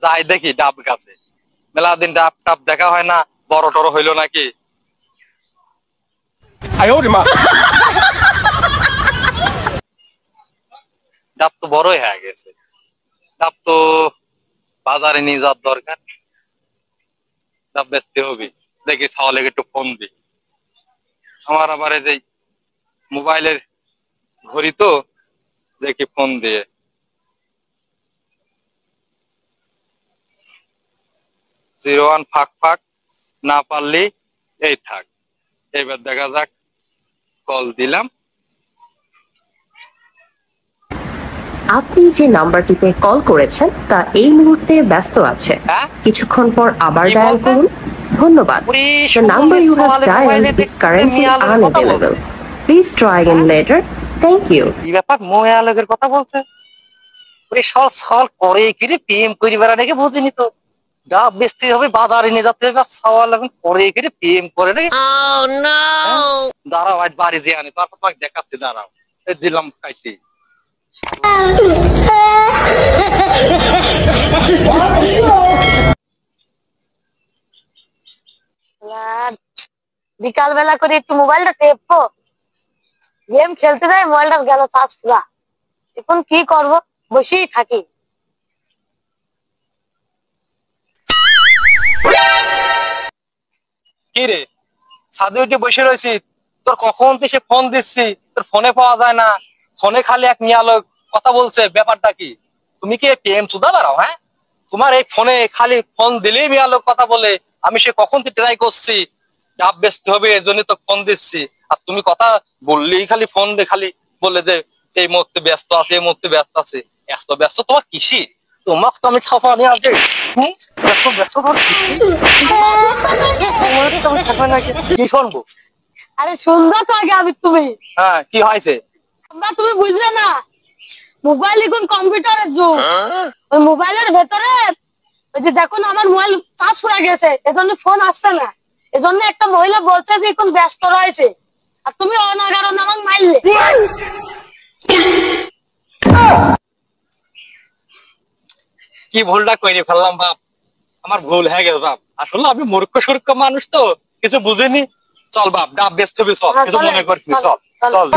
যাই দেখি ডাব গাছে, মেলা দিন ডাব টাব দেখা হয় না, বড় টড় হইলো নাকি। ডাব তো বড়ই হয়ে গেছে, ডাব তো বাজারে নিয়ে যাওয়ার দরকার, ডাব বেচতে হবে। দেখি ছাওয়ালে একটু ফোন দি। আমার আবার এই যে মোবাইলের ঘড়ি তো, দেখি ফোন দিয়ে। 01 ফাঁক ফাঁক, না পারলি এই থাক। এবার দেখা যাক, কল দিলাম। আপনি যে নাম্বারটিতে কল করেছেন তা এই মুহূর্তে ব্যস্ত আছে, কিছুক্ষণ পর আবার ডায়াল করুন। ধন্যবাদ। The number you have dialed is currently unavailable. Please try again later. Thank you. এই ব্যাপার মোয়ালগের কথা বলছে। ওরে সল সল করে কি রে, প্রেম করি বেড়া নাকি বুঝিনি তো। ডাব বেচতে হবে, বাজারে নিয়ে যেতে হবে, আর ছাওয়াল এখন করে কি রে, প্রেম করে নাকি। দাঁড়াও, আজ বাড়ি যেয়ে আনি, তারপর তোমাকে দেখাচ্ছি। দাঁড়াও, এই দিলাম খাইতে। বিকাল বেলা করে একটু মোবাইলটা টেপবো, গেম খেলতে যাই, মোবাইলটা গেল চার্জ পুরা। এখন কি করব, বসেই থাকি। কি রে, ছাদে উঠে বসে রয়েছি, তোর কখন থেকে ফোন দিচ্ছি, তোর ফোনে পাওয়া যায় না। ফোনে খালি এক মিয়া লোক কথা বলছে, ব্যাপারটা কি? তুমি কি প্রেম চুদা বাড়াও? হ্যাঁ, তোমার এই ফোনে খালি ফোন দিলেই মিয়া লোক কথা বলে। আমি সে কখন থেকে ট্রাই করছি, ডাব বেচতে হবে এই জন্য তো ফোন দিচ্ছি, আর তুমি কথা বললেই খালি ফোন দে, খালি বলে যে এই মুহূর্তে ব্যস্ত আছে, এই মুহূর্তে ব্যস্ত আছে। এত ব্যস্ত তোমার কিসি? তোমাকে তো আমি খাওয়া নিয়ে আসবে। এত ব্যস্ত তোমার কিসি? কি শুনবো? আরে শুনবা তো আগে আমি। তুমি হ্যাঁ, কি হয়েছে? তুমি বুঝলে না, মোবাইল এখন কম্পিউটারের যুগ। ওই মোবাইলের ভেতরে ওই যে দেখুন, আমার মোবাইল চার্জ ফুরা গেছে, এজন্য ফোন আসছে না। এজন্য একটা মহিলা বলছে যে এখন ব্যস্ত রয়েছে, আর তুমি অনাগারণ আমাকে মারলে। কি ভুলটা কইনি ফেললাম বাপ, আমার ভুল হয়ে গেল বাপ। আসলে আমি মূর্খ সুর্খ মানুষ তো, কিছু বুঝিনি। চল বাপ, ডাব বেচতে হবে, চল, কিছু মনে করিস, চল চল।